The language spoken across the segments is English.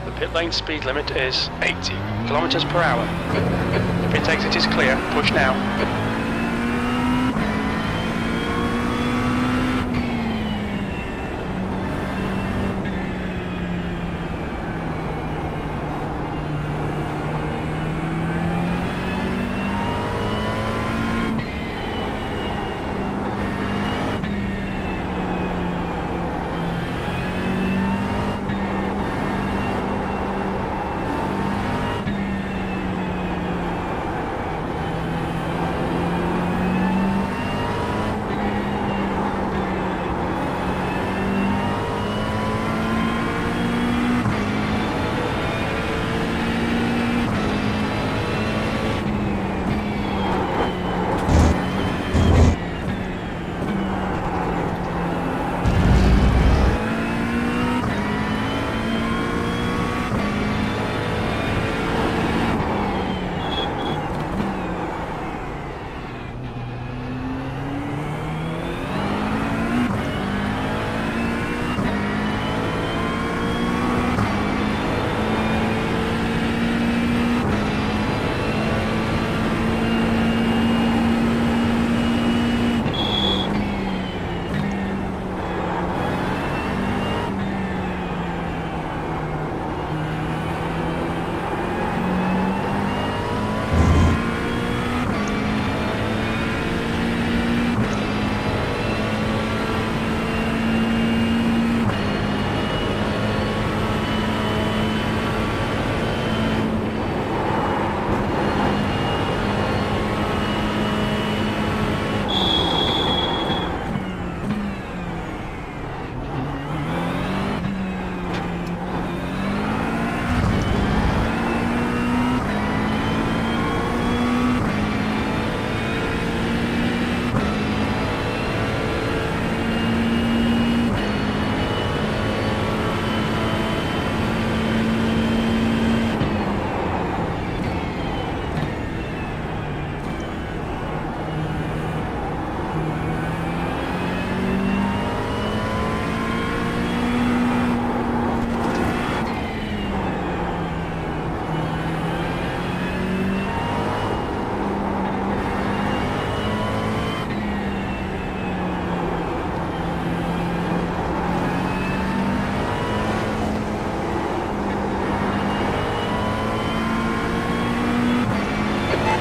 The pit lane speed limit is 80 kilometers per hour. The pit exit is clear. Push now.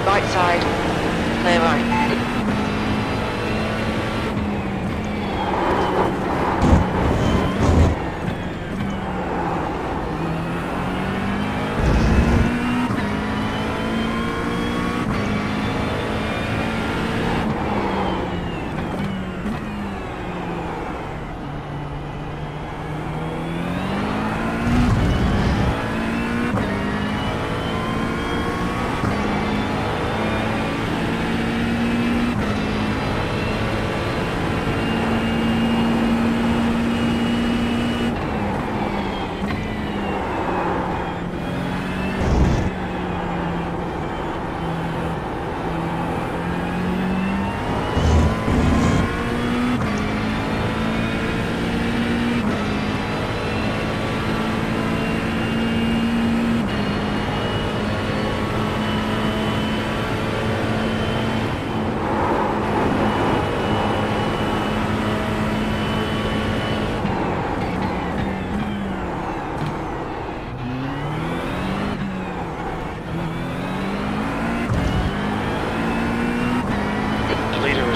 Right side, clear right.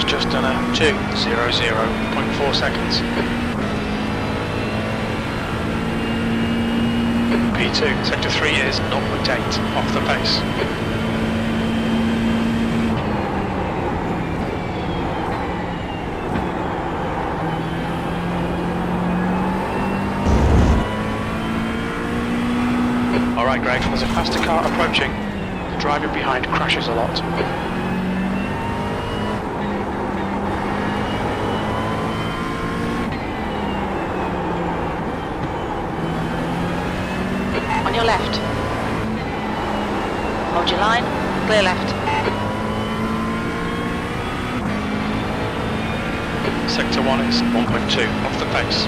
Just done a 2:00.4 seconds. P2, sector 3 is 0.8 off the pace. Alright Greg, there's a faster car approaching. Driving behind crashes a lot. On your left. Hold your line. Clear left. Sector 1 is 1.2 off the pace.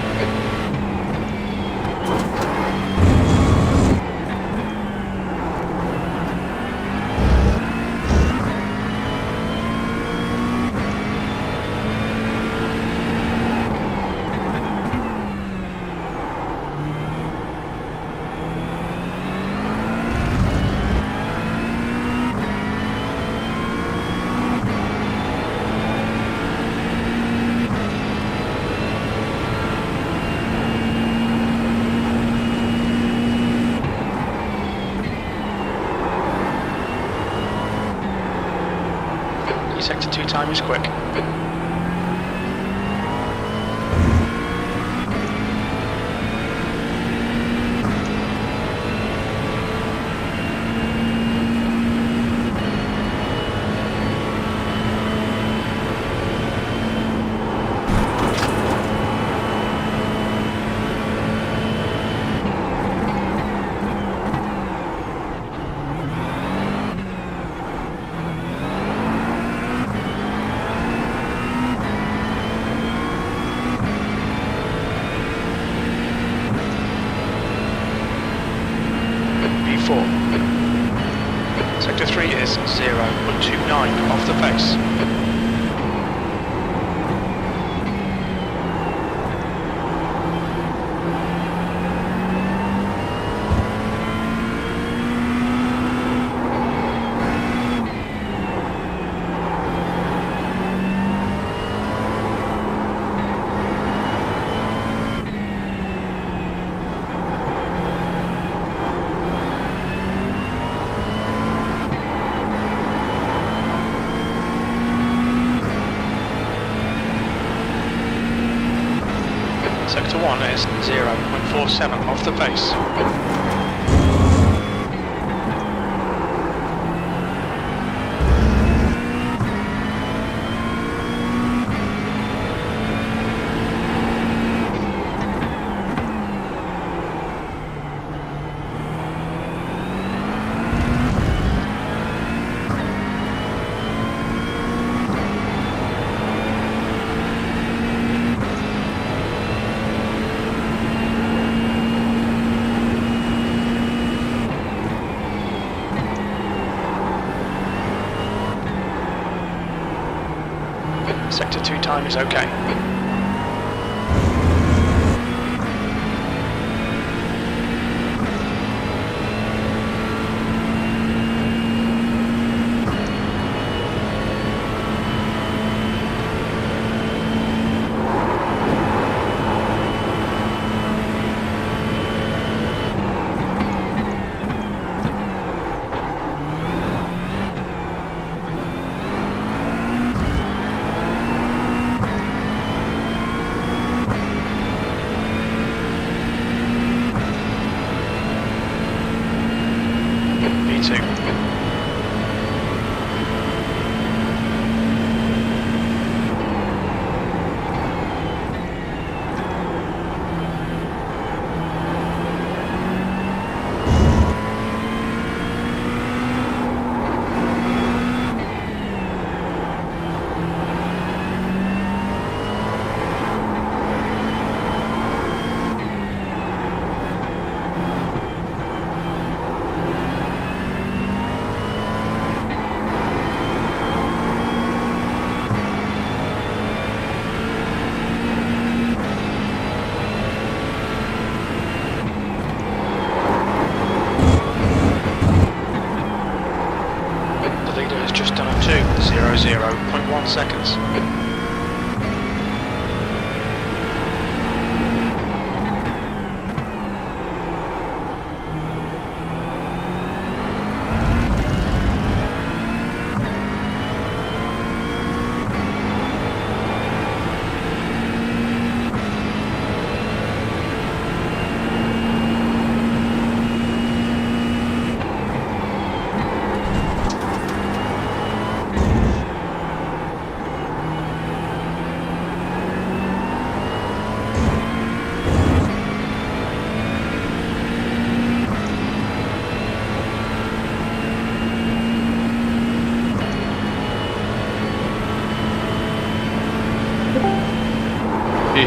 Sector 2 time is quick. Sector 3 is 0.29 off the pace. Sector 1 is 0.47 off the pace. Sector 2 time is okay. Just done a 2:00.1 seconds.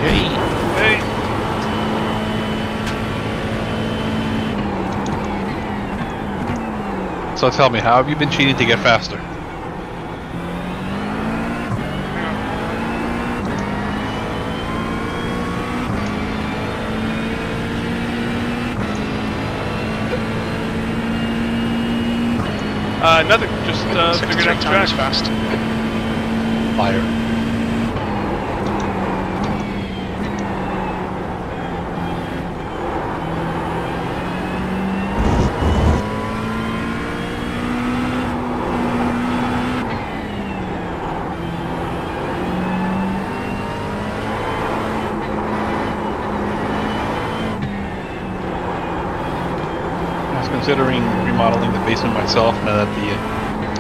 Hey. Hey. So tell me, how have you been cheating to get faster? Nothing. Just figured out the track. fast. Liar. I was considering remodeling the basement myself now that the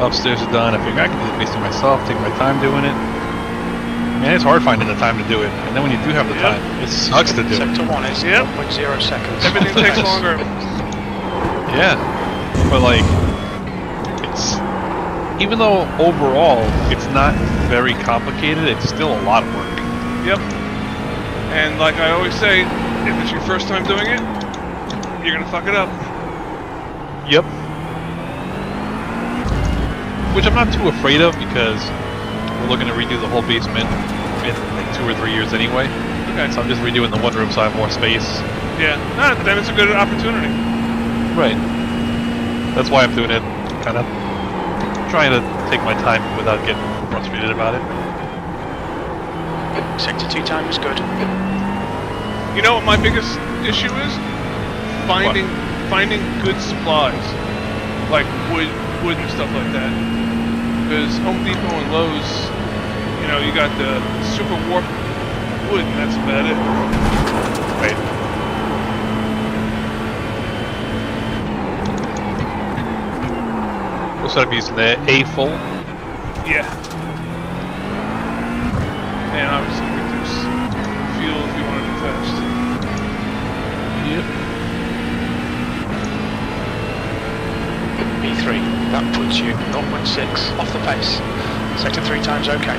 upstairs is done. I figure I can do the basement myself, take my time doing it. Man, it's hard finding the time to do it. And then when you do have the time, it sucks to do it. Sector 1 is 0.0 seconds. Everything takes longer. Yeah. But like, it's, even though overall it's not very complicated, it's still a lot of work. Yep. And like I always say, if it's your first time doing it, you're gonna fuck it up. Yep. Which I'm not too afraid of because we're looking to redo the whole basement in like 2 or 3 years anyway. Okay. So I'm just redoing the one room so I have more space. Yeah. Nah, then it's a good opportunity. Right. That's why I'm doing it. Kind of trying to take my time without getting frustrated about it. Sector 2 time is good. You know what my biggest issue is? Finding good supplies, like wood and stuff like that. Because Home Depot and Lowe's, you know, you got the super warped wood, and that's about it. Right. What's that I'm using? The A-full? Yeah. And obviously reduce fuel if you want to do fast. Yep. B3, that puts you 0.6 off the pace. Sector 3 time's okay.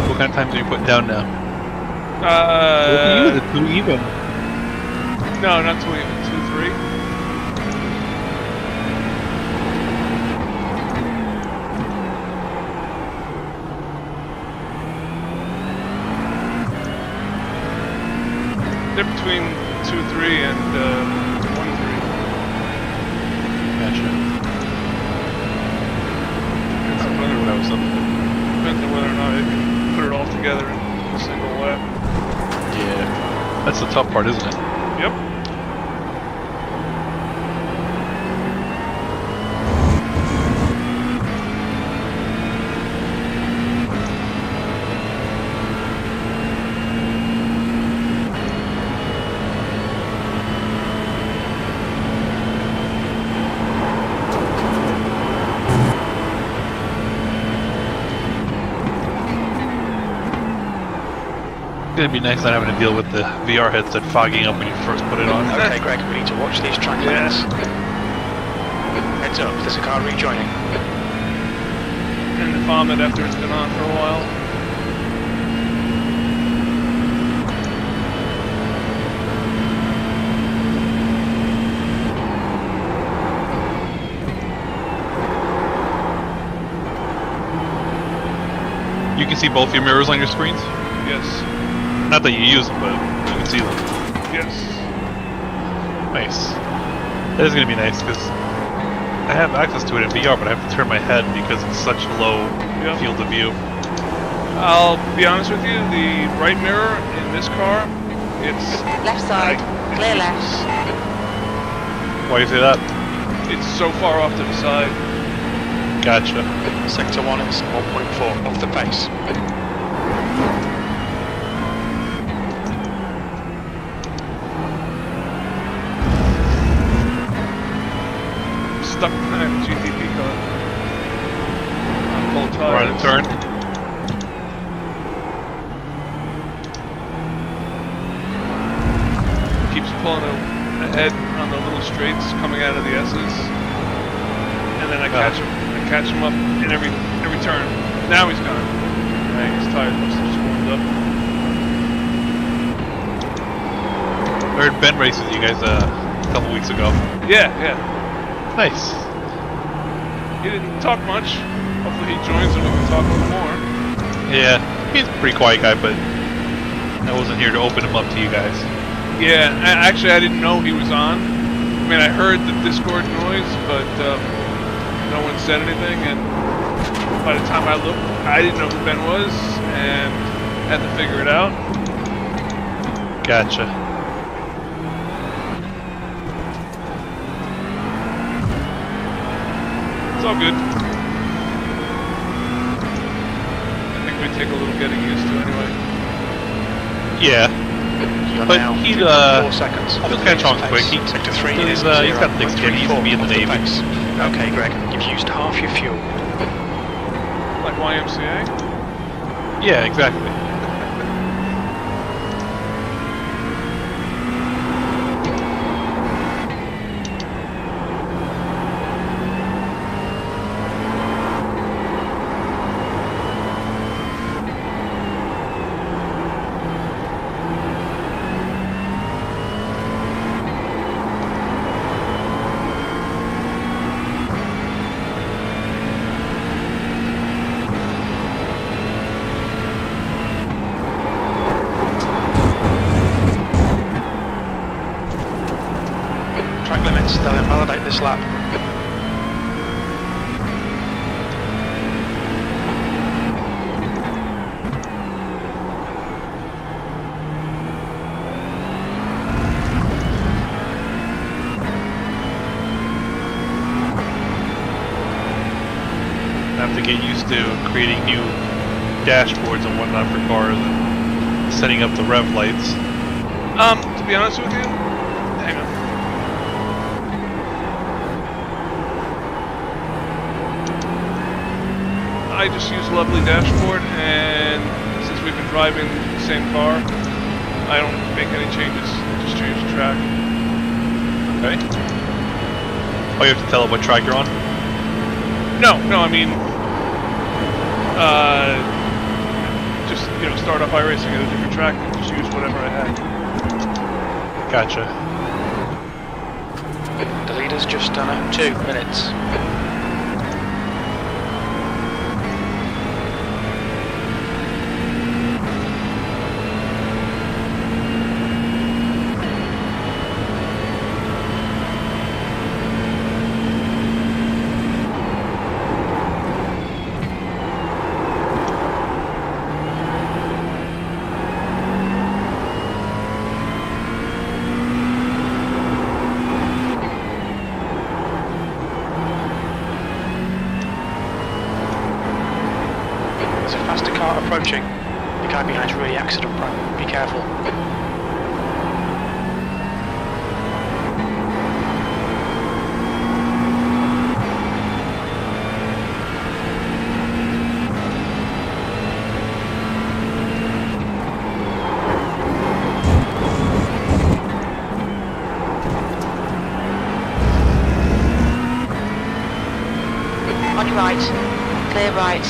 What kind of times are you putting down now? The 2 even. No, not 2 even, 2-3. They're between 2-3 and 1-3. Gotcha. I was wondering what I was up to. Depends on whether or not you can put it all together in a single lap. Yeah. That's the tough part, isn't it? Yep. It's gonna be nice not having to deal with the VR headset fogging up when you first put it on. Okay, Greg, we need to watch these track limits. Heads up, there's a car rejoining. And the vomit after it's been on for a while. You can see both your mirrors on your screens? Yes. Not that you use them, but you can see them. Yes. Nice. That is going to be nice because I have access to it in VR, but I have to turn my head because it's such low field of view. I'll be honest with you, the right mirror in this car, it's... Left side, clear left. Why do you say that? It's so far off to the side. Gotcha. Sector 1 is 1.4 off the pace. Stuck behind the GTP car. On full tires. Right in turn. Keeps pulling ahead on the little straights coming out of the S's. And then I catch him up in every turn. Now he's gone. Right, his tires must have just warmed up. I heard Ben races you guys a couple weeks ago. Yeah. Nice. He didn't talk much. Hopefully he joins and we can talk a little more. Yeah, he's a pretty quiet guy, but I wasn't here to open him up to you guys. Yeah, actually I didn't know he was on. I mean, I heard the Discord noise, but no one said anything, and by the time I looked, I didn't know who Ben was, and had to figure it out. Gotcha. It's all good. I think we take a little getting used to anyway. Yeah. You're But now he'd, 4 seconds. he'll catch on quick. Sector 3 he's is got thick skin. He used to be in the Navy. Okay, Greg, you've used half your fuel. Like YMCA? Yeah, exactly. Track limits, they'll invalidate this lap. I have to get used to creating new dashboards and whatnot for cars and setting up the rev lights. To be honest with you, hang on. I just use Lovely Dashboard, and since we've been driving the same car, I don't make any changes. I just change the track. Okay. Oh, you have to tell it what track you're on? No, I mean, just, start off iRacing at a different track and just use whatever I had. Gotcha. The leader's just done it. 2 minutes. There's a faster car approaching. The guy behind's really accident prone. Be careful. On your right. Clear right.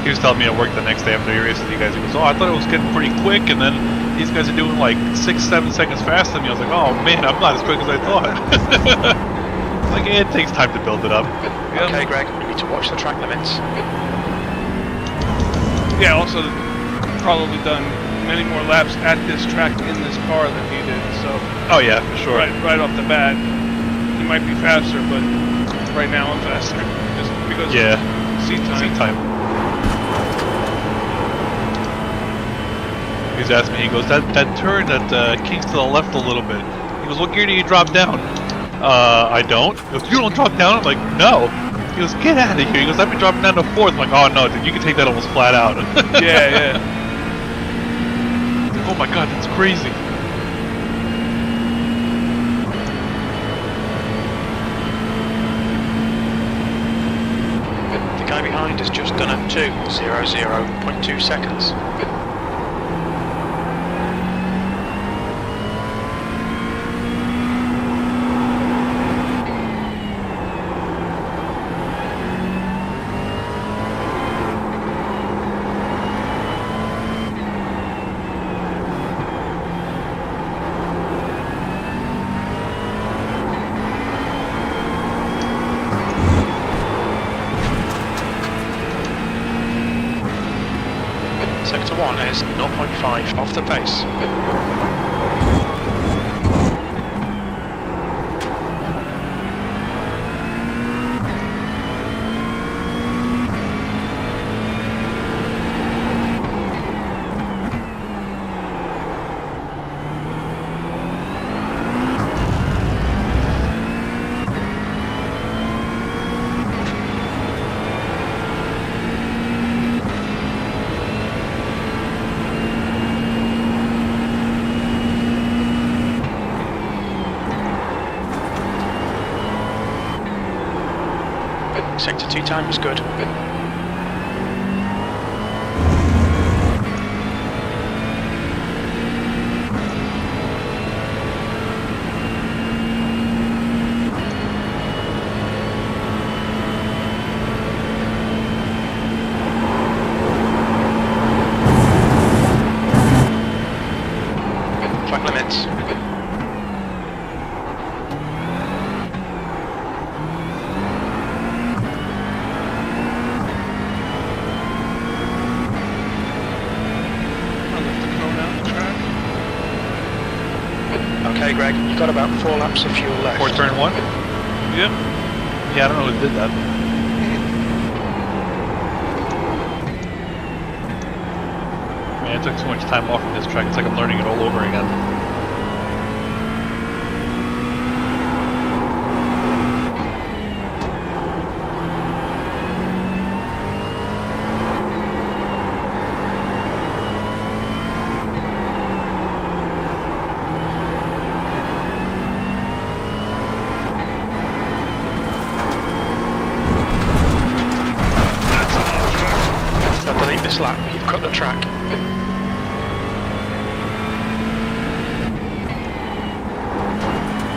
He was telling me at work the next day after he races you guys, he goes, oh, I thought it was getting pretty quick, and then these guys are doing like 6-7 seconds faster than me. I was like, oh man, I'm not as quick as I thought. Like, it takes time to build it up. Yep. Okay, Greg, you need to watch the track limits. Yeah, also probably done many more laps at this track in this car than he did, so Oh yeah, for sure. right off the bat. might be faster, but right now I'm faster. Just because Yeah. of seat time. Seat time. He's asking me, he goes, that turn that kinks to the left a little bit. He goes, what gear do you drop down? I don't. He goes, you don't drop down? I'm like, no. He goes, get out of here. He goes, I've been dropping down to 4th. I'm like, oh no, dude, you can take that almost flat out. Yeah. Oh my god, that's crazy. The guy behind has just done a 2:00.2 seconds. Sector 1 is 0.5 off the pace. Sector 2 time is good. Track limits. Okay, Greg, you've got about 4 laps of fuel left. For turn 1? Yep. Yeah, I don't know who did that. Man, I took too much time off from this track. It's like I'm learning it all over again. Now delete this lap, you've cut the track.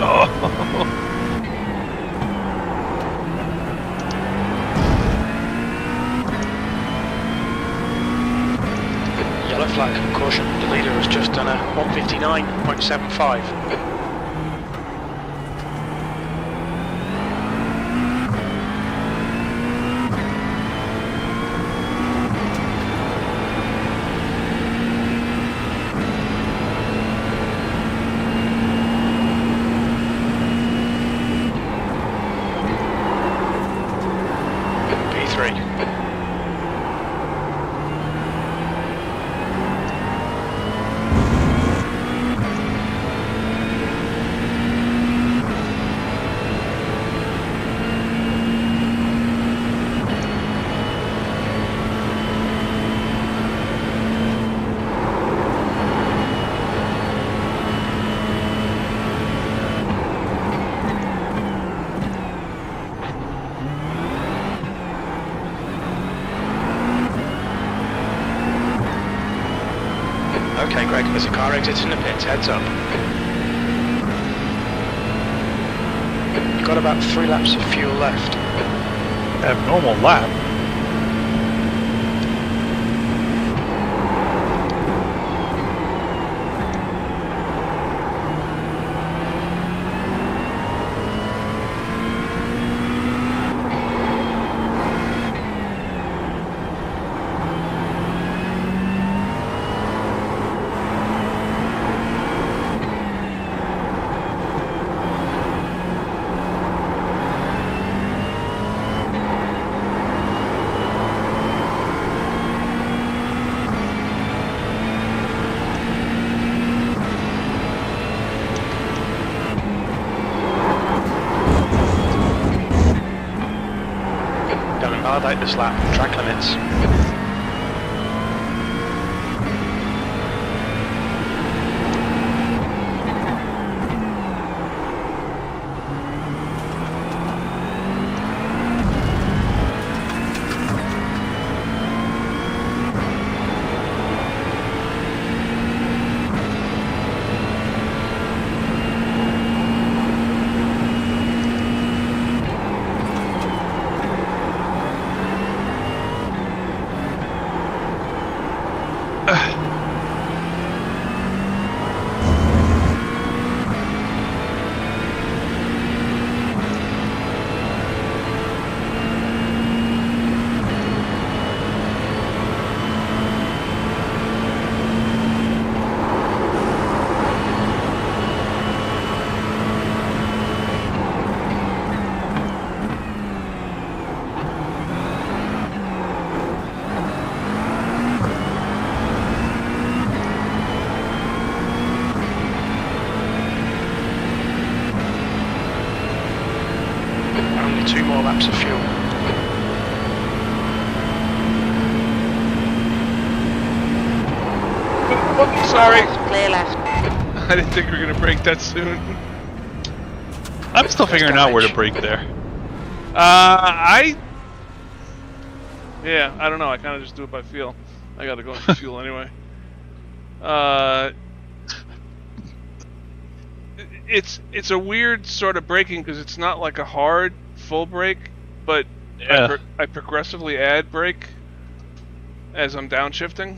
Oh. Yellow flag, caution, the leader has just done a 1:59.75. P3. Okay, Greg, there's a car exiting the pits, heads up. You've got about 3 laps of fuel left. Abnormal lap. violate this lap track limits. Only 2 more laps of fuel. Oh, sorry. Clear left. I didn't think we were gonna break that soon. I'm still figuring out where to brake there. Yeah, I don't know. I kind of just do it by feel. I gotta go into fuel anyway. It's a weird sort of braking because it's not like a hard full brake, but Yeah. I progressively add brake as I'm downshifting.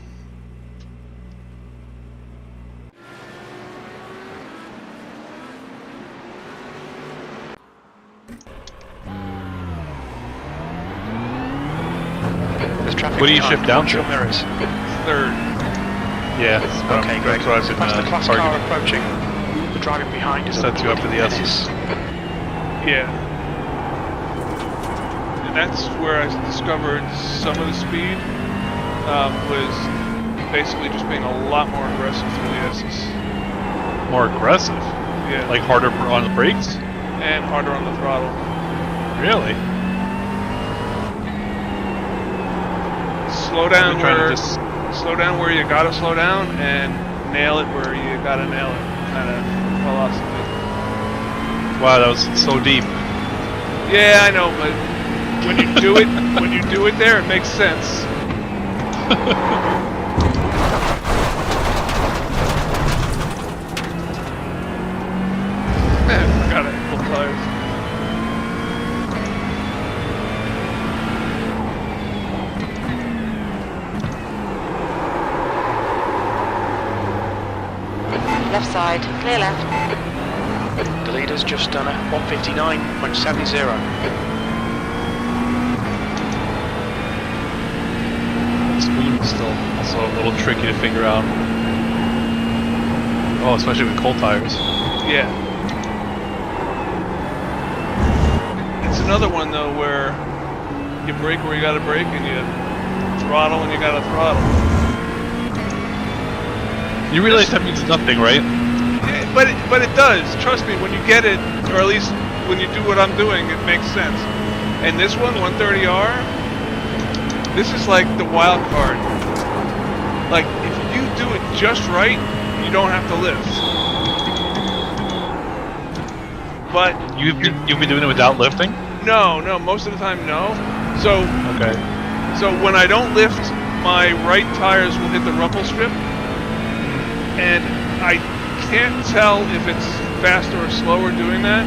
There's traffic What do you behind. shift down Watch to? your mirrors. Third. Yeah, Okay, Greg. that's what I've been Past the class car targeting. approaching. The driving behind is Sets you up for the S's. Yeah. And that's where I discovered some of the speed was basically just being a lot more aggressive through the S's. More aggressive? Yeah. Like harder on the brakes? And harder on the throttle. Really? Slow down Just... slow down where you gotta slow down and nail it where you gotta nail it kind of philosophy. Wow, that was so deep. Yeah, I know, but when you do it there, it makes sense. I forgot I had full tires. Left side. Clear left. The leader's just done a 159.70. Spoon is still also a little tricky to figure out. Oh, especially with cold tires. Yeah. It's another one though where you brake where you gotta brake and you throttle when you gotta throttle. You realize that means nothing, right? Yeah, but it does. Trust me, when you get it, or at least when you do what I'm doing, it makes sense. And this one, 130R, this is like the wild card. Like, if you do it just right, you don't have to lift. But You've been doing it without lifting? no, most of the time, no. So Okay. when I don't lift, my right tires will hit the rumble strip, and I can't tell if it's faster or slower doing that,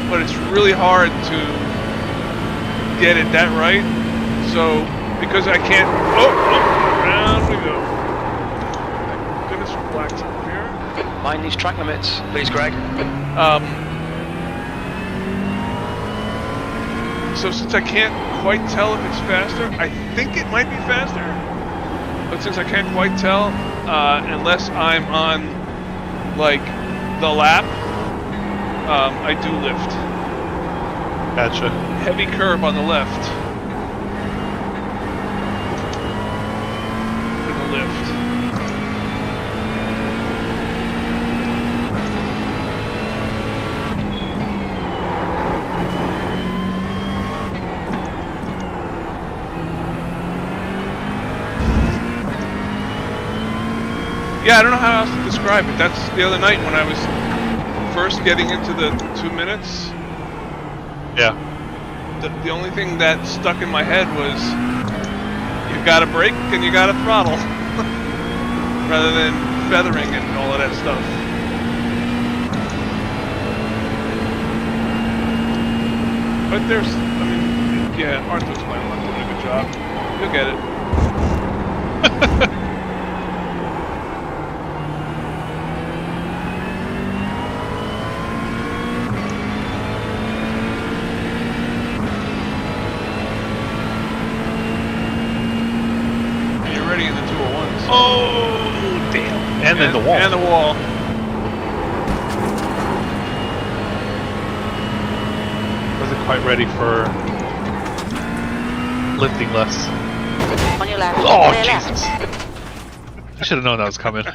but it's really hard to get it that right. So, because I can't... Oh, around we go. Thank goodness for blacktop here. Mind these track limits, please, Greg. So since I can't quite tell if it's faster, I think it might be faster. But since I can't quite tell, unless I'm on, like, the lap, I do lift. Gotcha. Heavy curb on the left. For the lift. Yeah, I don't know how else to describe it. That's the other night when I was first getting into the 2 minutes. Yeah. The only thing that stuck in my head was you gotta brake and you gotta throttle, rather than feathering and all of that stuff. But there's, I mean, yeah, Arthur's playing not doing a good job. You'll get it. And you're ready in the 201s. Oh, damn. And then the wall. And the wall. Wasn't quite ready for lifting less. On your left. Oh, Clear Jesus. left. I should have known that was coming.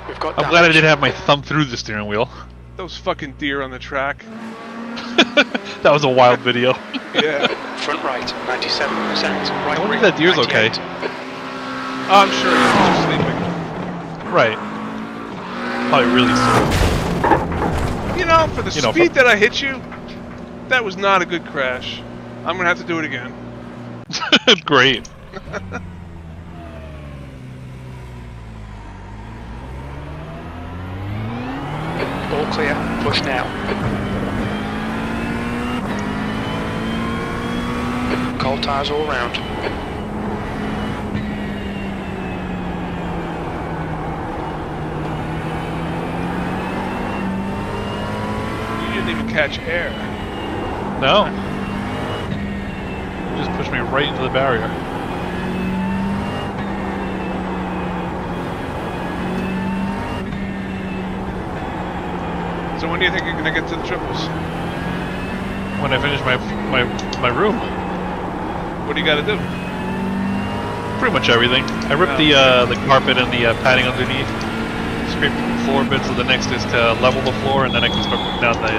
We've got I'm glad I damage. did have my thumb through the steering wheel. Those fucking deer on the track. That was a wild video. Yeah. Front right, 97%. Right I wonder rear, if that deer's 98. okay. Oh, I'm sure he's just sleeping. Right. Probably really slow. You know, for the You know, speed that I hit you, that was not a good crash. I'm gonna have to do it again. Great. All clear, push now. Cold tyres all round. You didn't even catch air. No. Just pushed me right into the barrier. So when do you think you're gonna get to the triples? When I finish my room. What do you gotta do? Pretty much everything. I ripped the carpet and the padding underneath. Scraped the floor bits, so the next is to level the floor, and then I can start putting down the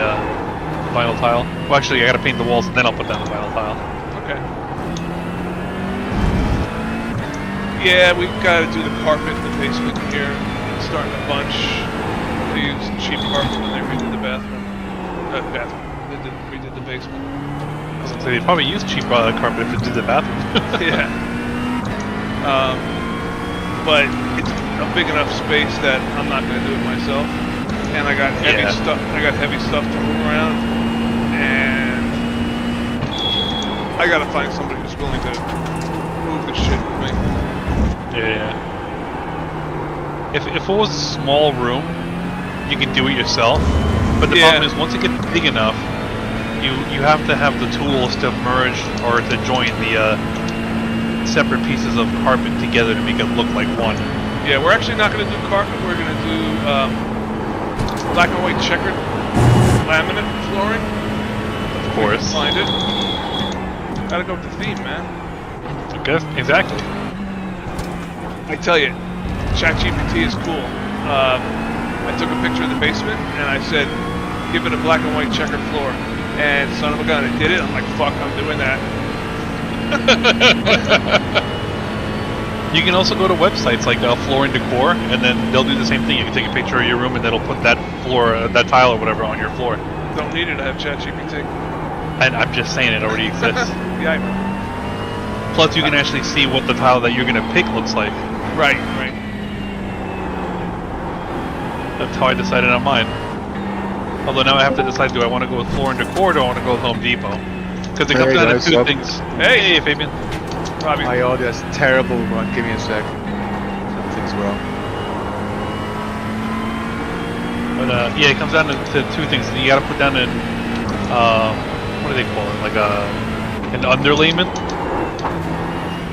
vinyl tile. Well, actually, I gotta paint the walls, and then I'll put down the vinyl tile. Okay. Yeah, we gotta do the carpet in the basement here. It's starting a bunch. They used cheap carpet when they redid the bathroom. Redid the basement. I was gonna say, they'd probably use cheap carpet if it did the bathroom. Yeah. But it's a big enough space that I'm not gonna do it myself. And I got heavy Yeah. stuff. I got heavy stuff to move around, and I gotta find somebody who's willing to move the shit with me. Yeah. If it was a small room, you can do it yourself. But the Yeah. problem is, once it gets big enough, you have to have the tools to merge or to join the separate pieces of carpet together to make it look like one. Yeah, we're actually not gonna do carpet. We're gonna do black and white checkered laminate flooring. Of course. Find it. Gotta go with the theme, man. Okay, exactly. I tell you, ChatGPT is cool. I took a picture of the basement and I said, give it a black and white checkered floor. And son of a gun, it did it. I'm like, fuck, I'm doing that. You can also go to websites like Floor and Decor, and then they'll do the same thing. You can take a picture of your room, and that'll put that floor, that tile or whatever, on your floor. Don't need it, I have ChatGPT. And I'm just saying, it already exists. Yeah, I know. Plus, you can actually see what the tile that you're gonna pick looks like. Right, right. That's how I decided on mine. Although now I have to decide: do I want to go with Floor and Decor, or do I want to go with Home Depot? Because it comes Hey, down to guys, two up? things. Hey. Hey, Fabian. Robbie. My audio's terrible, Ron. Give me a sec. Something's wrong. But yeah, it comes down to two things. You got to put down an what do they call it? Like an underlayment.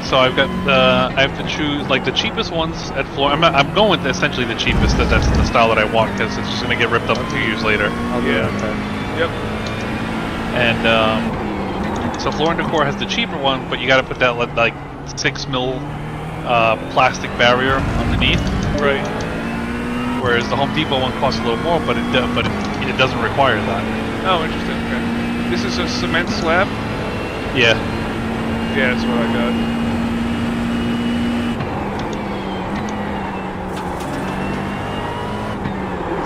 So I've got I have to choose like the cheapest ones at Floor. I'm going with essentially the cheapest. That's the style that I want because it's just gonna get ripped up 2 years later. I'll do Yeah. that then. Yep. And so Floor and Decor has the cheaper one, but you got to put that like 6 mil plastic barrier underneath. Right. Whereas the Home Depot one costs a little more, but it doesn't require that. Oh, interesting. Okay. This is a cement slab? Yeah. Yeah, that's what I got.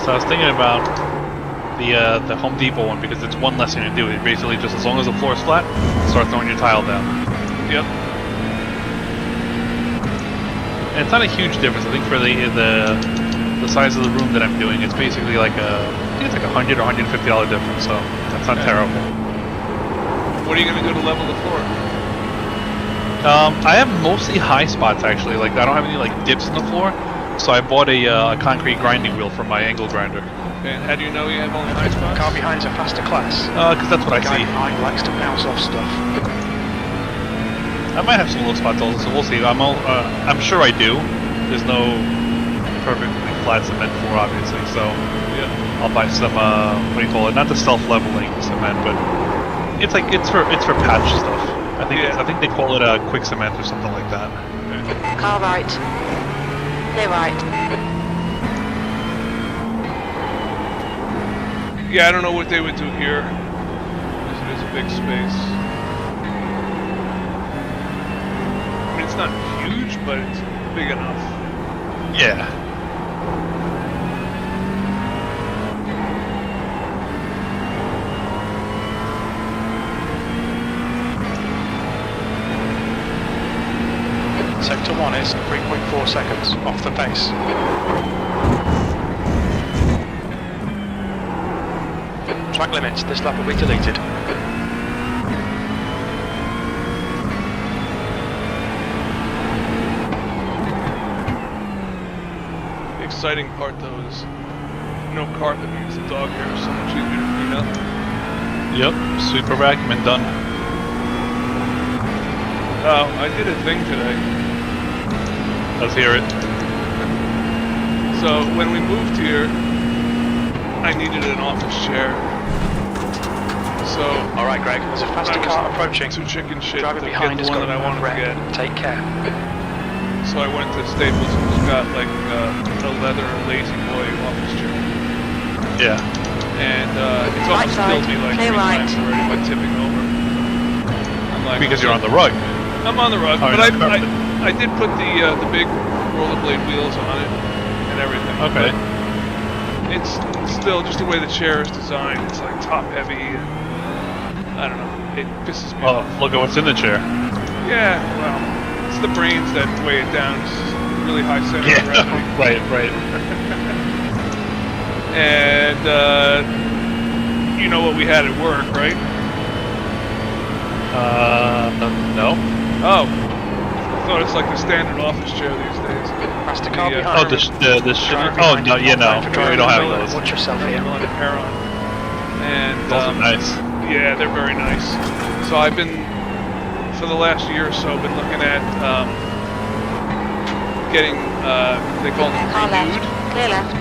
So I was thinking about the Home Depot one because it's one less thing to do. It basically just as long as the floor is flat, start throwing your tile down. Yep. And it's not a huge difference. I think for the size of the room that I'm doing, it's basically like I think it's like $100 or $150 difference. So that's not terrible. What are you gonna do to level the floor? I have mostly high spots actually. Like I don't have any like dips in the floor. So I bought a concrete grinding wheel for my angle grinder. And how do you know you have only high spots? Car behind's a faster class. Because that's what I The guy see. behind likes to bounce off stuff. I might have some low spots also, so we'll see. I'm sure I do. There's no perfectly flat cement floor, obviously. So Yeah. I'll buy some what do you call it? Not the self-leveling cement, but it's for patch stuff. I think they call it a quick cement or something like that. Car right. Clear right. Yeah, I don't know what they would do here. Because it is a big space. I mean, it's not huge, but it's big enough. Yeah. Sector 1 is 3.4 seconds off the pace. Track limits, this lap will be deleted. The exciting part, though, is no carpet means the dog hair is so much easier to clean up. Yep. Sweeper vacuum and done. Oh, I did a thing today. Let's hear it. So when we moved here, I needed an office chair. So Alright Greg, there's a faster car approaching. too chicken shit Driver to get behind the has one got that I wanted to red. get. Take care. So I went to Staples and just got like a leather lazy boy office chair. Yeah. And it's Right almost side, killed me like clear 3 right. times already by tipping over. I'm like, Because you're on the rug. I'm on the rug, Oh, but you're not I did put the big rollerblade wheels on it and everything. Okay. But it's still just the way the chair is designed. It's like top heavy. And, I don't know. It pisses me Oh, off. look at what's in the chair. Yeah, well, it's the brains that weigh it down. It's just really high center of gravity. Right. And you know what we had at work, right? No. Oh, I thought it's like the standard office chair these days. Faster car The, behind. Oh, the Driver oh behind no, is yeah, not no, right for we driving. don't have Miller. those. Watch yourself here. Millen and Heron. And Those are nice. yeah, they're very nice. So I've been, for the last year or so, been looking at getting, they call them Car left. renewed. Clear left.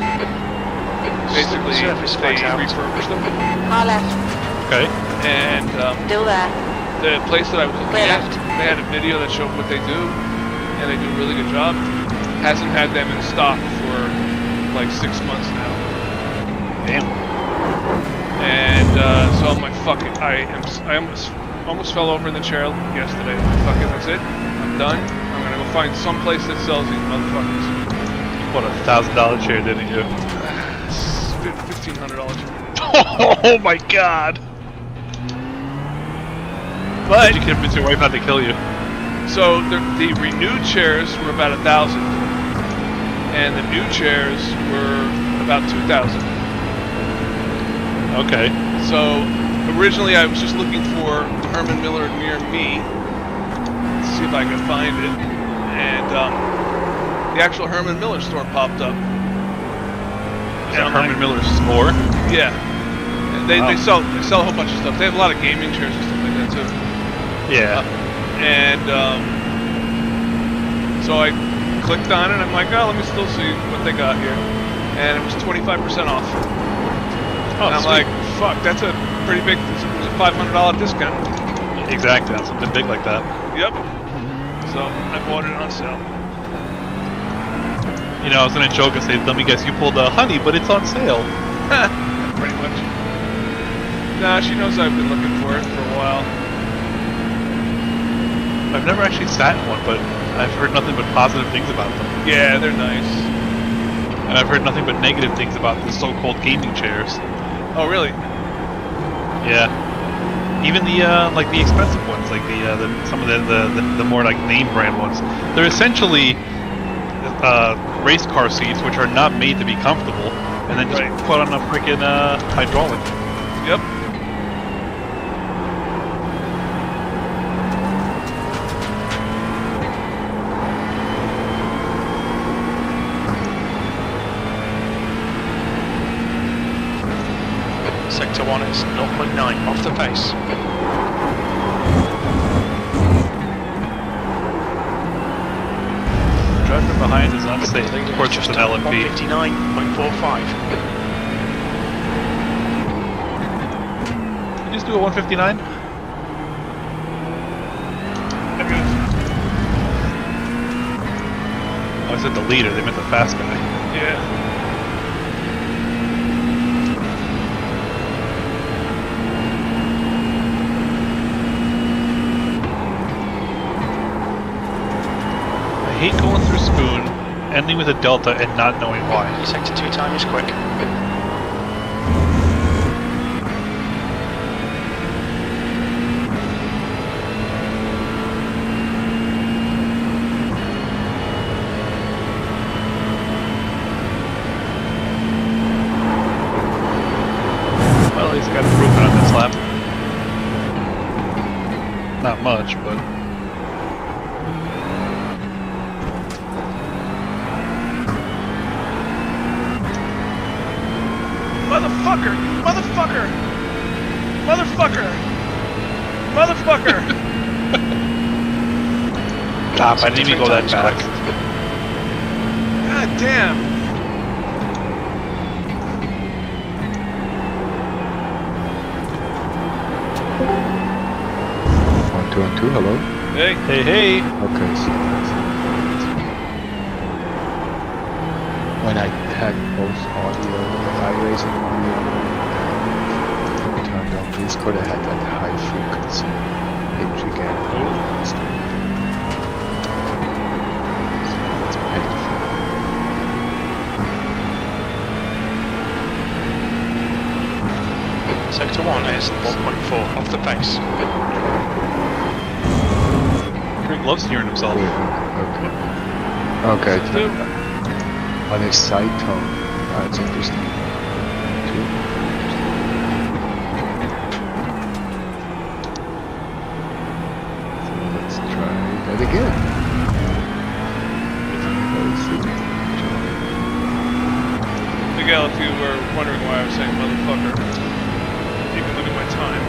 Basically, Surface they flat out. refurbish them. Car left. Okay. And Still there. the place that I was looking Clear at, left. they had a video that showed what they do, and they do a really good job. Hasn't had them in stock for like 6 months now. Damn. And so I'm like, fuck it. I almost fell over in the chair yesterday. Fuck it, that's it. I'm done. I'm gonna go find some place that sells these motherfuckers. What a $1,000 chair, didn't you? $1,500 chair. Oh my God! But You can convince your wife not to kill you. so the renewed chairs were about 1,000, and the new chairs were about 2,000. Okay. So originally I was just looking for Herman Miller near me. Let's see if I can find it. And the actual Herman Miller store popped up. Is that Herman Miller's store? Yeah. And they Wow. sell a whole bunch of stuff. They have a lot of gaming chairs and stuff like that too. Yeah. And so I clicked on it. I'm like, oh, let me still see what they got here. And it was 25% off. Oh, And I'm sweet. like, fuck, that's a pretty big, it's a $500 discount. Exactly, on something big like that. Yep. So I bought it on sale. You know, I was gonna joke and say, let me guess, you pulled a honey, but it's on sale. Pretty much. Nah, she knows I've been looking for it for a while. I've never actually sat in one, but I've heard nothing but positive things about them. Yeah, they're nice. And I've heard nothing but negative things about the so-called gaming chairs. Oh, really? Yeah. Even the like the expensive ones, like some of the more like name brand ones, they're essentially race car seats, which are not made to be comfortable, and then just Right. put on a freaking hydraulic. Yep. Sector 1 is 0.9 off the pace. Driving behind is unsafe. Leading Of course, just it's an LMP. 159.45. You just do a 159? Oh, I said the leader. They meant the fast guy. Yeah. I hate going through Spoon, ending with a Delta, and not knowing why. Your sector 2 time is quick. Well, at least I got improvement on this lap. Not much, but Motherfucker! Motherfucker! Motherfucker! Motherfucker! I didn't even go that fast. God damn! One, two, and two. Hello. Hey, Hey, hey! Okay. So when I had both audio and iRacing turned on, Discord I had that high frequency pitch again. So it's painful. Sector 1 is 1.4 off the pace. Greg loves hearing himself. Okay. Okay. two. On his side tone. That's interesting. Two. So let's try that again. Let's see. Miguel, if you were wondering why I was saying motherfucker, you can look at my time.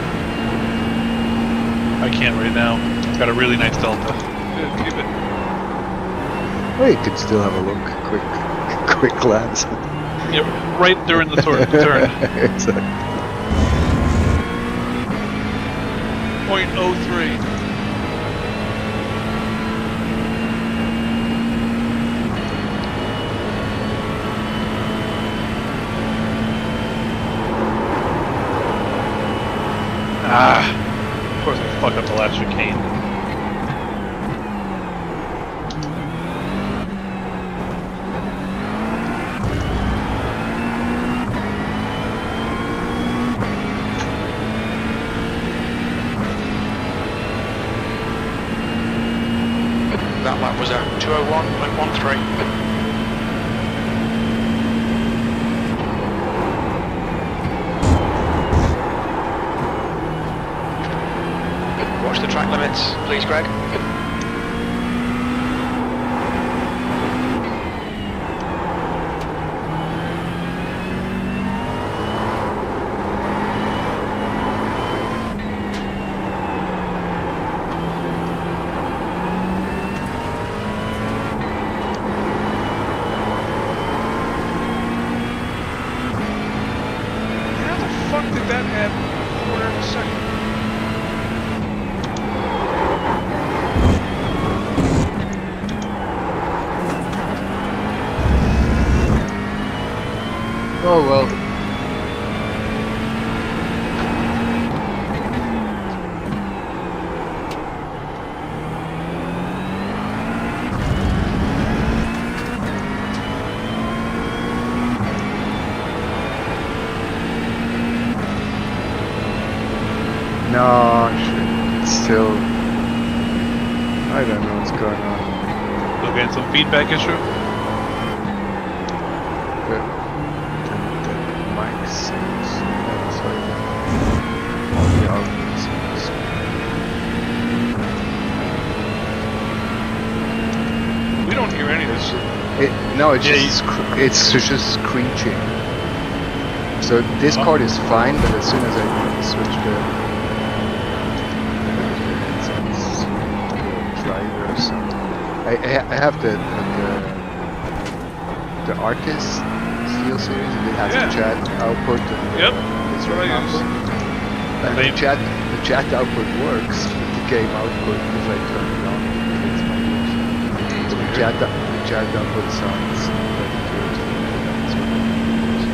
I can't right now. Got a really nice Delta. Good, keep it. Well, you could still have a look. Quick glance. Yeah, right during the turn. Exactly. 0.03. Of course I fucked up the last chicane. That lap was at 201.13. Watch the track limits, please, Greg. How the fuck did that happen? Quarter of a second. Oh well. still. I don't know what's going on. Still getting some feedback issue. The mic sounds. That's like all the arguments. We don't hear any of this. No, it's Yeah, just screeching. So Discord is fine, but as soon as I switch the driver or something, I have the artist steel series, and it has Yeah. a chat output. And Yep, this what I use. output. And the chat output works, but the game output, if I turn it on, it hits my ears. So the chat output sounds pretty good. That's what I use.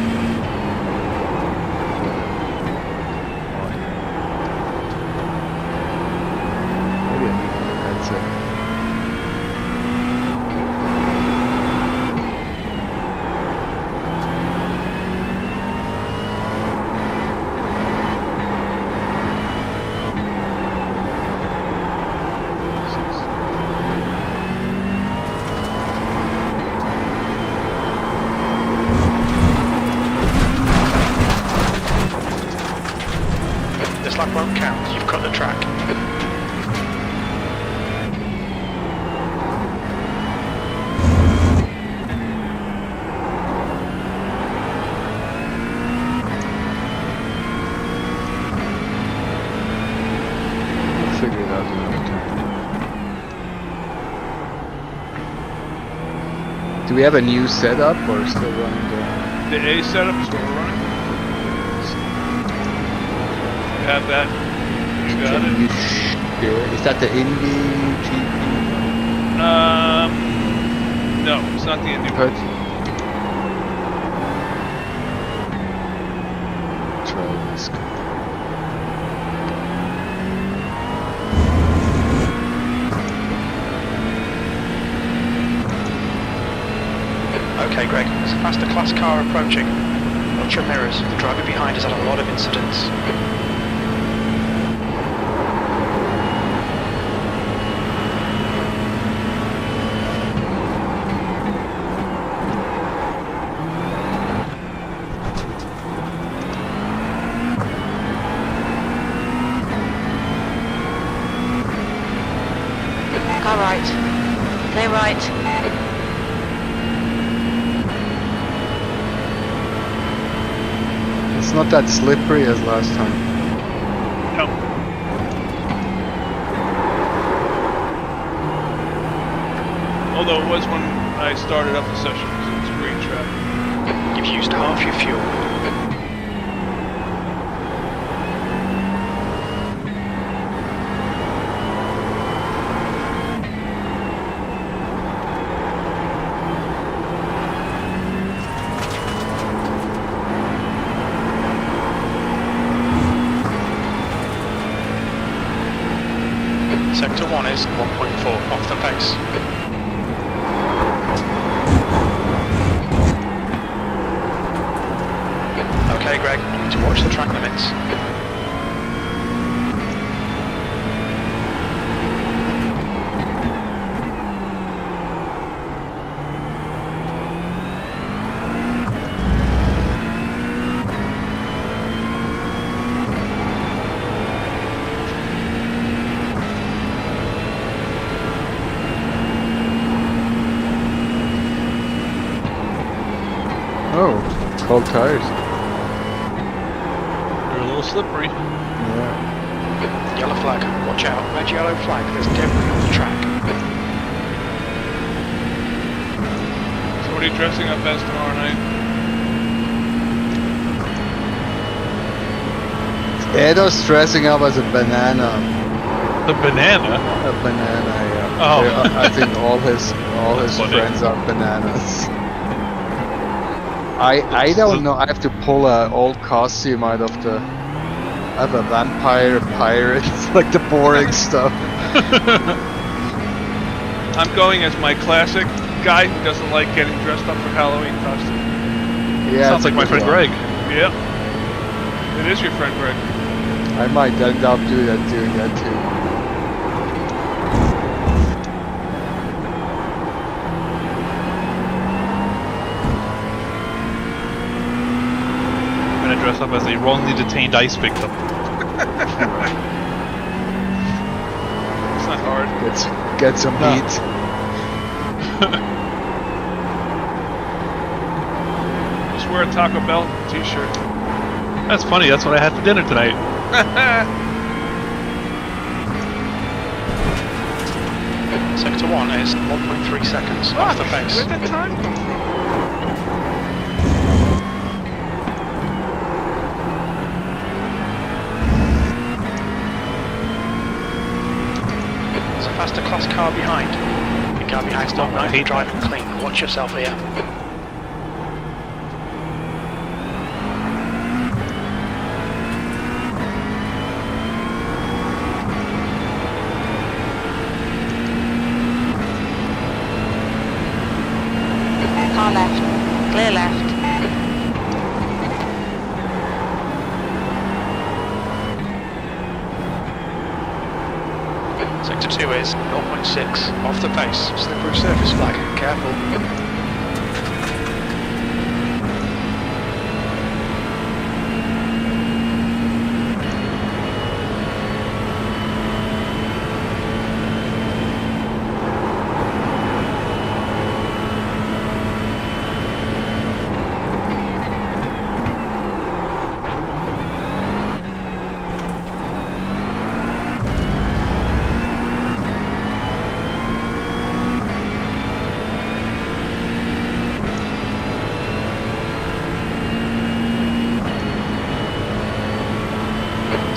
Maybe I need a new headset. This lap won't count. You've cut the track. We'll figure it out another time. Do we have a new setup or still running The A setup is what we're running. You have that. You got Can it. you share? Is that the Indie GP? No, it's not the Indy Put. one. Try this. Okay, Greg. There's a faster class car approaching. Watch your mirrors. The driver behind has had a lot of incidents. Car right. Clear right. It's not that slippery as last time. No. Although it was when I started up the session, so it's a great track. You've used half your fuel. Sector 1 is 1.4 off the pace. Okay, Greg, you need to watch the track limits. Oh, cold tires. They're a little slippery. Yeah. Yellow flag, watch out. Red yellow flag, there's debris on the track. So what are you dressing up as tomorrow night? Edo's dressing up as a banana. The banana. A banana, yeah. Oh. I think all his funny. friends are bananas. I don't know. I have to pull an old costume out of the. I have a vampire, pirate, like the boring stuff. I'm going as my classic guy who doesn't like getting dressed up for Halloween costume. Yeah, Sounds it's a like my good friend one. Greg. Yep. It is your friend Greg. I might end up doing that too. dress up as a wrongly detained ICE victim. It's not hard. Get some No. heat. Just wear a Taco Bell t-shirt. That's funny. That's what I had for dinner tonight. Sector 1 is 1.3 seconds off the pace. Where'd that time come from? There's a faster class car behind. The car behind's not known for driving clean. Watch yourself here. Car left. Clear left. Sector 2 is 0.6 off the pace. Slippery surface flag. Careful.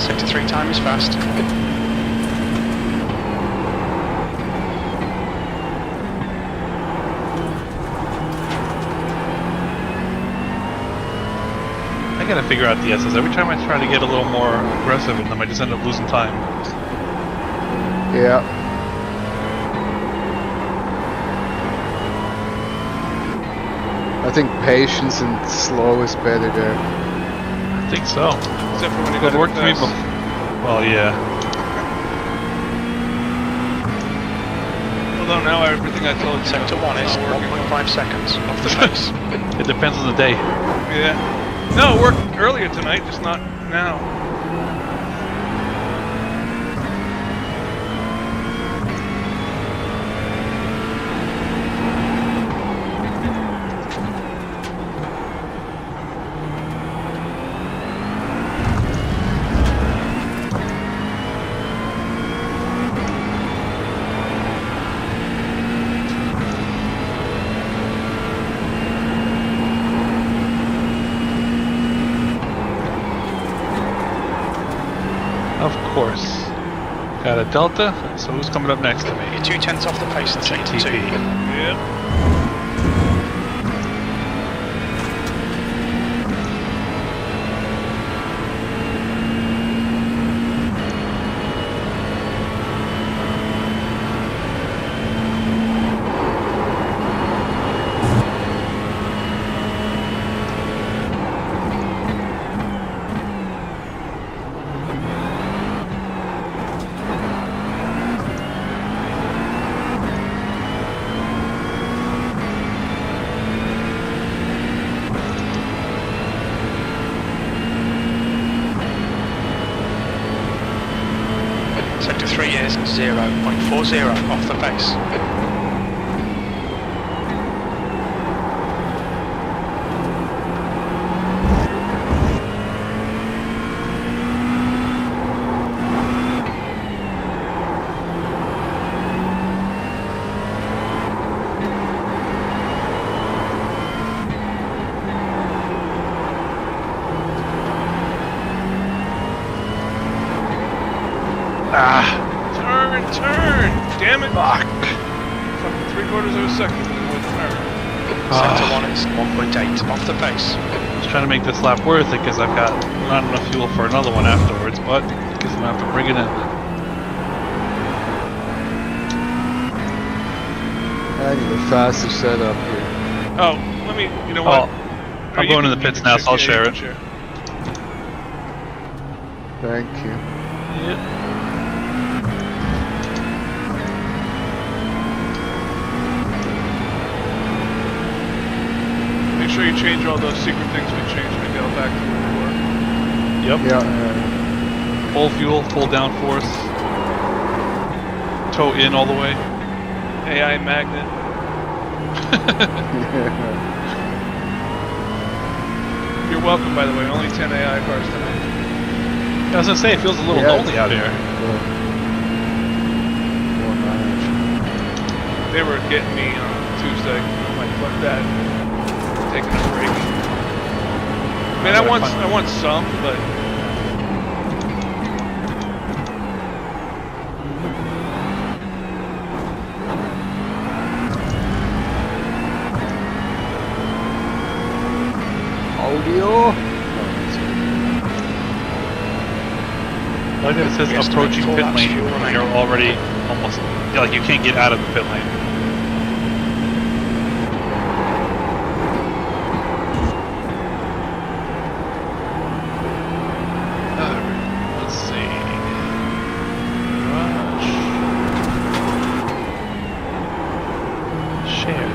Sector 3 time is fast. I gotta figure out the S's. Every time I try to get a little more aggressive in them, I just end up losing time. Yeah. I think patience and slow is better there. I think so. Except for when you It go worked for me fast. before. Well, yeah. Although now everything I told you Sector 1 is not working. 1.5 seconds off the pace. It depends on the day. Yeah. No, it worked earlier tonight, just not now. Of course. Got a Delta, so who's coming up next to me? You're 2/10 off the pace in Sector 2. TP. Yeah. Sector 3 is 0.40 off the pace. Turn! Damn it! Fuck! Fucking 3/4 of a second with turn. Sector 1 is 1.8 off the pace. I was trying to make this lap worth it because I've got not enough fuel for another one afterwards, but I guess I'm gonna have to bring it in. I need a faster setup here. Oh, let me, you know what? Oh, I'm going in the pits now, so I'll share it. Thank you. Yep. Make sure you change all those secret things we changed. Maybe I'll back to where they were. Yep. Yeah. Full fuel, full downforce. Toe in all the way. AI magnet. You're welcome, by the way. Only 10 AI cars tonight. I was gonna say, it feels a little Yeah. lonely out here. More mileage. They were getting me on Tuesday. I'm like, fuck that. Taking a break. I mean, I want some, but Audio. I like that it says Yes, approaching full pit laps, lane fuel when remaining. you're already almost, yeah, like you can't get out of the pit lane. Alright, let's see. Rush. Share.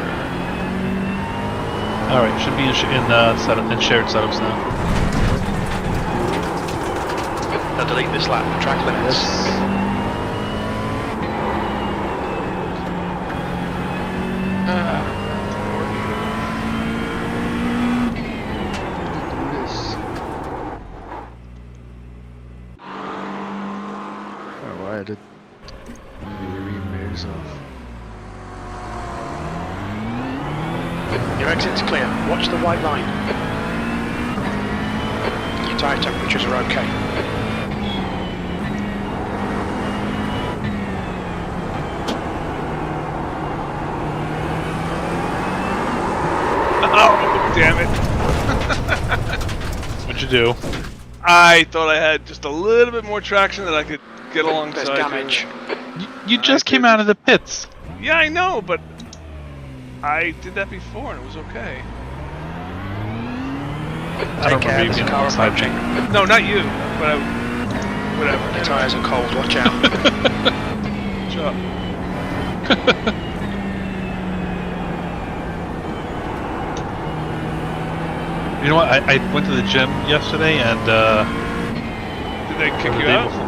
Alright, should be in shared setups now. Now delete this lap. Track limits. Yes. Do this. Alright, it rears off. Your exit's clear. Watch the white line. Your tyre temperatures are okay. oh, damn it! That's what you do. I thought I had just a little bit more traction that I could get There's alongside. damage. You just came out of the pits. Yeah, I know, but I did that before and it was okay. I don't Take care, remember you there's a being car alongside approaching. me. No, not you, but I, whatever. Your tyres are cold. Watch out. Shut up. You know what? I went to the gym yesterday and Did they kick the you day out? before-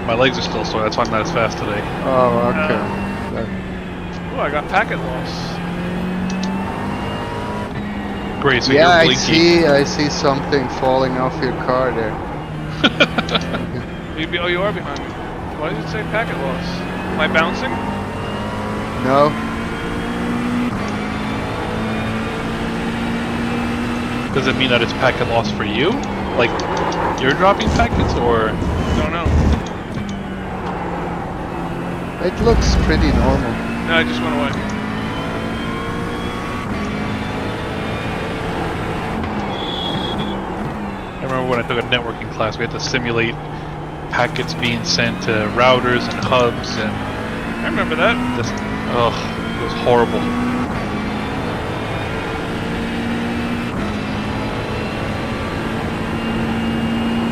my legs are still sore. That's why I'm not as fast today. Oh, okay. Oh, I got packet loss. Great. So Yeah, you're blinking. I see something falling off your car there. Oh, you are behind me. Why does it say packet loss? Am I bouncing? No? Does it mean that it's packet loss for you? Like you're dropping packets, or Don't know. It looks pretty normal. No, I just went away. I remember when I took a networking class, we had to simulate packets being sent to routers and hubs, and I remember that. just it was horrible.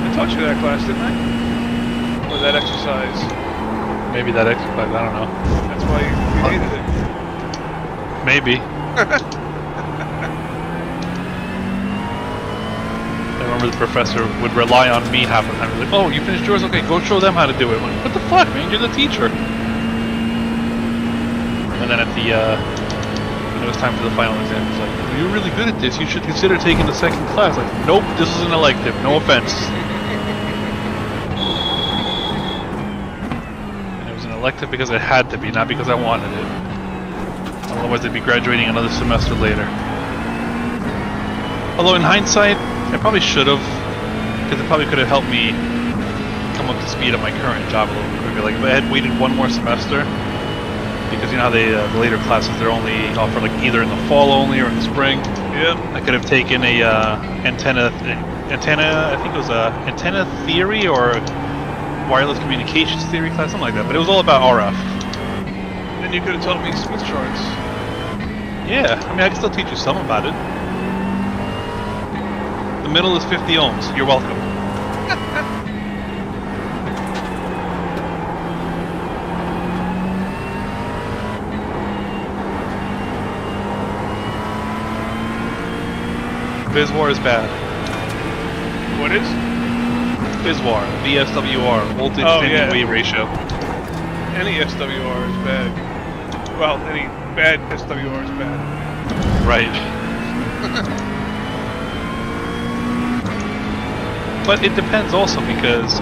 I taught you that class, didn't I? Or that exercise. Maybe that exercise, I don't know. That's why you hated it. Maybe. I remember the professor would rely on me half the time. He's like, oh, you finished yours? Okay, go show them how to do it. I'm like, what the fuck, man? You're the teacher. And then at the, when it was time for the final exam, he's like, well, you're really good at this. You should consider taking the second class. Like, nope, this is an elective. No offense. And it was an elective because it had to be, not because I wanted it. Otherwise, I'd be graduating another semester later. Although in hindsight, I probably should have, because it probably could have helped me come up to speed at my current job a little bit quicker. Like if I had waited one more semester, because you know how they the later classes they're only offered like either in the fall only or in the spring. Yep. I could have taken a antenna. I think it was a antenna theory or wireless communications theory class, something like that. But it was all about RF. Then you could have taught me Smith charts. Yeah, I mean I can still teach you some about it. The middle is 50 ohms. You're welcome. BizWar is bad. What is? VSWR, VSWR, voltage Oh, standing yeah. wave ratio. Any SWR is bad. Well, any bad SWR is bad. Right. But it depends also because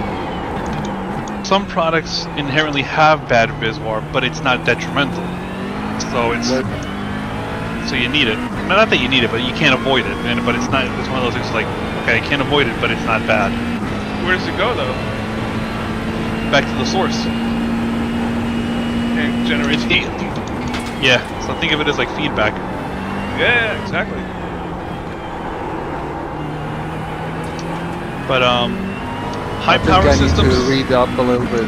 some products inherently have bad VSWR, but it's not detrimental. So it's so you need it. Not that you need it, but you can't avoid it. But it's not. It's one of those things like, okay, I can't avoid it, but it's not bad. Where does it go though? Back to the source. And generates It's heat. Yeah. So think of it as like feedback. Yeah, exactly. But high I think power I need systems. to read up a little bit.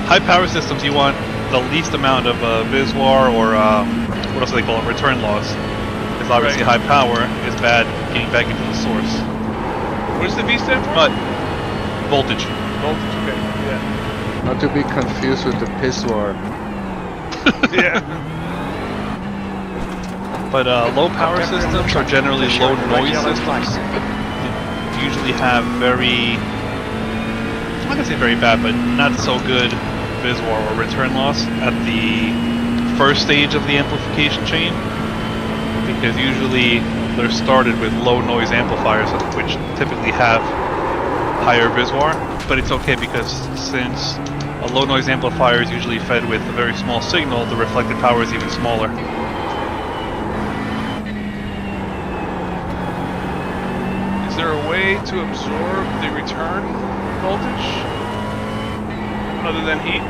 High power systems, you want the least amount of VSWR or what else do they call it? Return loss. Because obviously Right. high power is bad getting back into the source. What does the V stand for? But voltage. Voltage. Okay. Yeah. Not to be confused with the piss war. Yeah. But low power systems are generally low noise systems. They usually have very, I'm not gonna say very bad, but not so good VSWR or return loss at the first stage of the amplification chain. Because usually they're started with low noise amplifiers, which typically have higher VSWR. But it's okay because since a low noise amplifier is usually fed with a very small signal, the reflected power is even smaller. Is there a way to absorb the return voltage other than heat?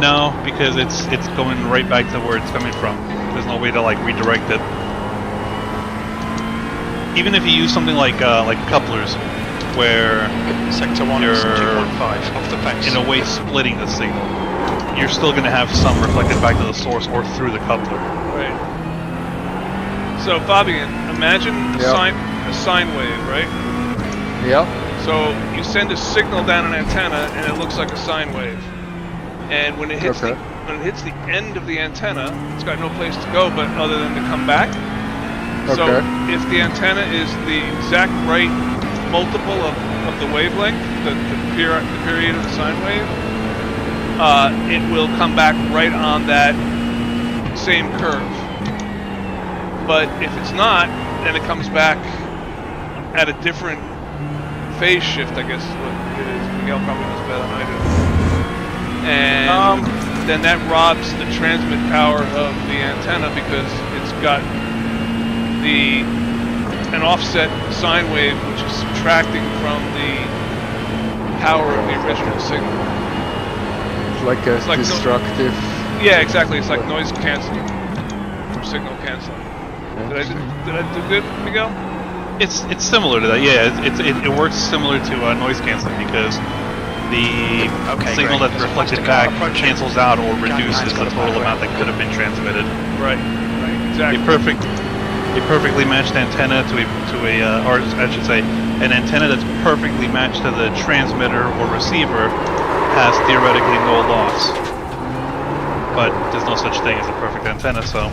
No, because it's going right back to where it's coming from. There's no way to like redirect it. Even if you use something like couplers, where Sector 1 is 2.5 off the base. in a way splitting the signal, you're still going to have some reflected back to the source or through the coupler. Right. So Fabian, imagine Yeah. a sine wave, right? Yeah. So you send a signal down an antenna, and it looks like a sine wave. And when it hits Okay. when it hits the end of the antenna, it's got no place to go but other than to come back. So Okay. if the antenna is the exact right multiple of the wavelength, the period of the sine wave, it will come back right on that same curve. But if it's not, then it comes back at a different phase shift, I guess is what it is. Miguel probably knows better than I do. And then that robs the transmit power of the antenna because it's got an offset sine wave which is subtracting from the power of the original signal. It's like a It's like destructive. Yeah, exactly. It's like noise canceling or signal canceling. Did I do good, Miguel? It's similar to that. Yeah, it works similar to noise canceling because the signal great. that's There's a reflected plastic car back approaching. cancels out or reduces Gangland's the got a total background. amount that could have been transmitted. Right, exactly. A perfectly matched antenna to a or I should say, an antenna that's perfectly matched to the transmitter or receiver has theoretically no loss. But there's no such thing as a perfect antenna, so.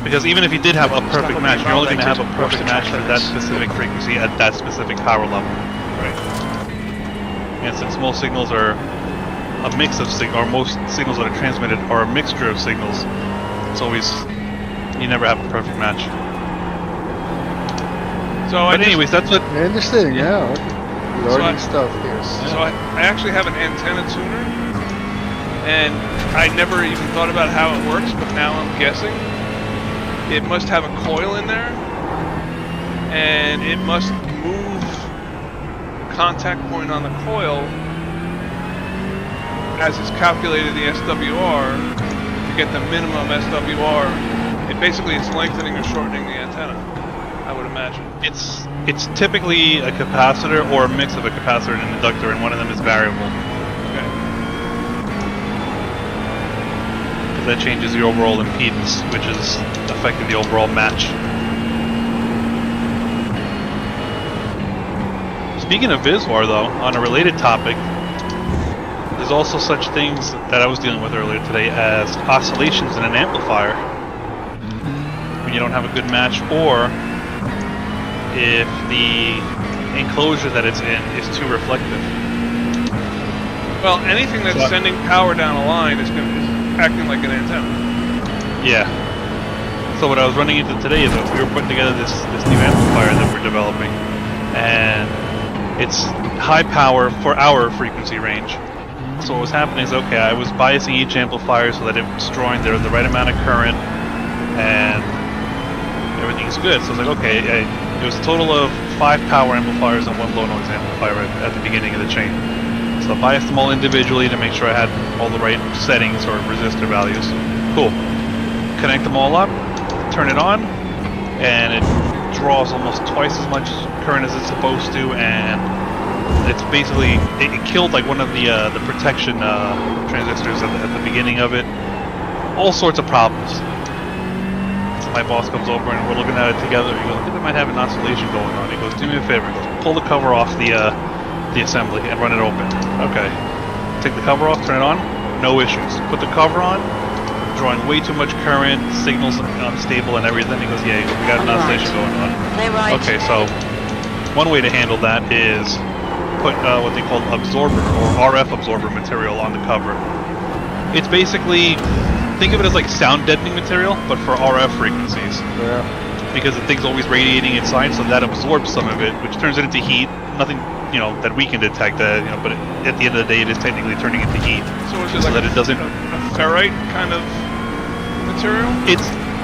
Because even if you did have a perfect match, you're only going to have a perfect match for that specific frequency at that specific power level. Right. And since most signals are a mix of or most signals that are transmitted are a mixture of signals, it's always, you never have a perfect match. So But anyways, that's what. Interesting, yeah. Okay. Learning stuff here. So I actually have an antenna tuner, and I never even thought about how it works, but now I'm guessing. It must have a coil in there, and it must move the contact point on the coil as it's calculated the SWR to get the minimum SWR. Basically it's lengthening or shortening the antenna, I would imagine. It's typically a capacitor or a mix of a capacitor and an inductor, and one of them is variable. Okay. Because that changes the overall impedance, which is affecting the overall match. Speaking of VSWR though, on a related topic, there's also such things that I was dealing with earlier today as oscillations in an amplifier. When you don't have a good match, or if the enclosure that it's in is too reflective. Well, anything that's So- sending power down a line is acting like an antenna. Yeah. So what I was running into today is that we were putting together this new amplifier that we're developing, and it's high power for our frequency range. So what was happening is, okay, I was biasing each amplifier so that it was drawing the right amount of current, and everything's good. So I was like, okay, it was a total of 5 power amplifiers and 1 low noise amplifier at the beginning of the chain. So I biased them all individually to make sure I had all the right settings or resistor values. Cool. Connect them all up, turn it on, and it draws almost twice as much current as it's supposed to, and it's basically, it killed like one of the protection transistors at the beginning of it. All sorts of problems. So my boss comes over and we're looking at it together. He goes, I think I might have an oscillation going on. He goes, do me a favor. He goes, pull the cover off the assembly and run it open. Okay. Take the cover off, turn it on, no issues. Put the cover on, drawing way too much current, signals unstable and everything. He goes, yeah, we got an oscillation going on. Clear right. Okay, so one way to handle that is put what they call absorber or RF absorber material on the cover. It's basically, think of it as like sound deadening material, but for RF frequencies. Yeah. Because the thing's always radiating inside, so that absorbs some of it, which turns it into heat. Nothing, that we can detect, but at the end of the day, it is technically turning into heat. So is it So like that it doesn't. a ferrite kind of material?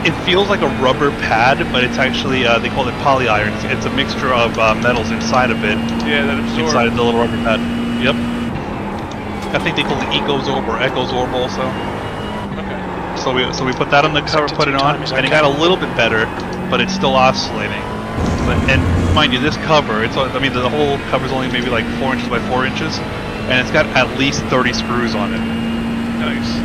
It feels like a rubber pad, but it's actually they call it polyiron. It's a mixture of metals inside of it. Yeah, that absorbs. Inside the little rubber pad. Yep. I think they call it EcoZorb or EchoZorb also. Okay. So we put that on the cover, put it on, and it got a little bit better, but it's still oscillating. And mind you, this cover, the whole cover's only maybe like 4 inches by 4 inches, and it's got at least 30 screws on it. Nice.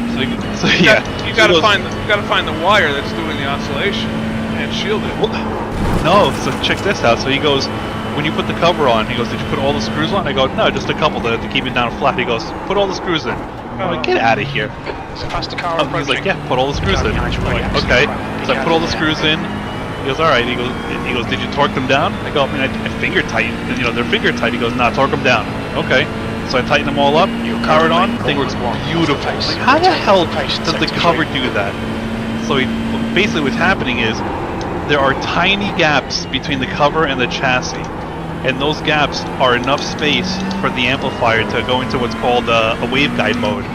So yeah. You gotta find the wire that's doing the oscillation and shield it. No, so check this out. So he goes, when you put the cover on, he goes, did you put all the screws on? I go, no, just a couple to keep it down flat. He goes, put all the screws in. I'm like, get out of here. It's a faster car He's approaching. like, yeah, put all the screws in. I'm like, okay. So I put all the screws in. He goes, all right. He goes, did you torque them down? I go, I finger tight. They're finger tight. He goes, nah, torque them down. Okay. So I tighten them all up, power it on, thing works beautiful. Like, how the hell does the cover do that? So basically what's happening is there are tiny gaps between the cover and the chassis, and those gaps are enough space for the amplifier to go into what's called a waveguide mode.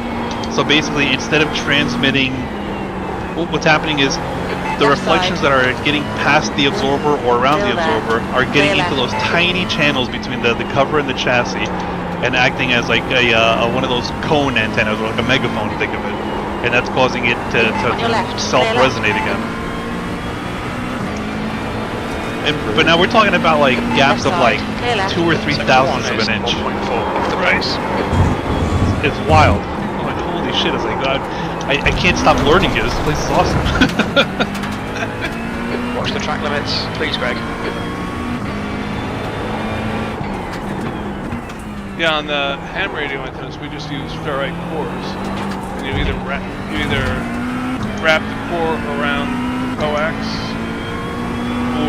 So basically, instead of transmitting, what's happening is the reflections that are getting past the absorber or around the absorber are getting into those tiny channels between the cover and the chassis, and acting as like a one of those cone antennas, or like a megaphone, think of it. And that's causing it to self-resonate again. But now we're talking about like gaps of like 2 or 3 thousandths of an inch. 1.4 off the base. It's wild. I'm like, holy shit, it's like, God, I can't stop learning here. This place is awesome. Watch the track limits, please, Greg. Yeah, on the ham radio antennas, we just use ferrite cores, and you either wrap the core around the coax